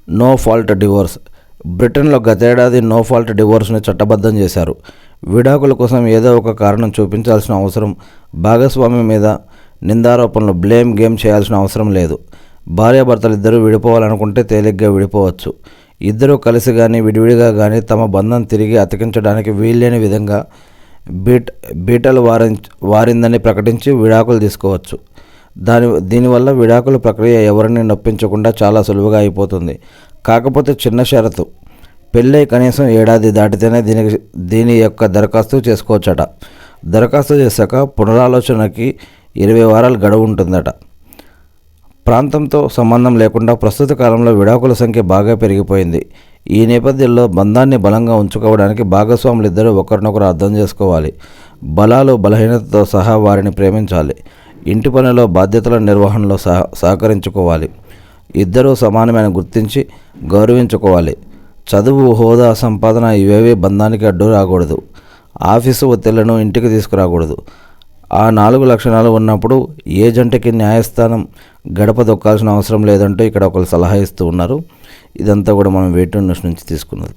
No fault divorce. బ్రిటన్లో గతేడాది no fault డివోర్స్ని చట్టబద్ధం చేశారు. విడాకుల కోసం ఏదో ఒక కారణం చూపించాల్సిన అవసరం, భాగస్వామి మీద నిందారోపణలు బ్లేమ్ గేమ్ చేయాల్సిన అవసరం లేదు. భార్యాభర్తలు ఇద్దరూ విడిపోవాలనుకుంటే తేలిగ్గా విడిపోవచ్చు. ఇద్దరూ కలిసి కానీ విడివిడిగా కానీ తమ బంధం తిరిగి అతికించడానికి వీల్లేని విధంగా బీటలు వారిందని ప్రకటించి విడాకులు తీసుకోవచ్చు. దీనివల్ల విడాకుల ప్రక్రియ ఎవరిని నొప్పించకుండా చాలా సులువుగా అయిపోతుంది. కాకపోతే చిన్న షరతు, పెళ్ళై కనీసం ఏడాది దాటితేనే దీని యొక్క దరఖాస్తు చేసుకోవచ్చట. దరఖాస్తు చేశాక పునరాలోచనకి 20 వారాలు గడువు ఉంటుందట. ప్రాంతంతో సంబంధం లేకుండా ప్రస్తుత కాలంలో విడాకుల సంఖ్య బాగా పెరిగిపోయింది. ఈ నేపథ్యంలో బంధాన్ని బలంగా ఉంచుకోవడానికి భాగస్వాములిద్దరూ ఒకరినొకరు అర్థం చేసుకోవాలి. బలాలు బలహీనతతో సహా వారిని ప్రేమించాలి. ఇంటి పనిలో బాధ్యతల నిర్వహణలో సహకరించుకోవాలి. ఇద్దరూ సమానమైన గుర్తించి గౌరవించుకోవాలి. చదువు, హోదా, సంపాదన ఇవేవీ బంధానికి అడ్డు రాకూడదు. ఆఫీసు ఒత్తిళ్లను ఇంటికి తీసుకురాకూడదు. ఆ 4 లక్షణాలు ఉన్నప్పుడు ఏ జంటకి న్యాయస్థానం గడప దొక్కాల్సిన అవసరం లేదంటూ ఇక్కడ ఒకరు సలహా ఇస్తూ ఉన్నారు. ఇదంతా కూడా మనం వేటూరు న్యూస్ నుంచి తీసుకున్నది.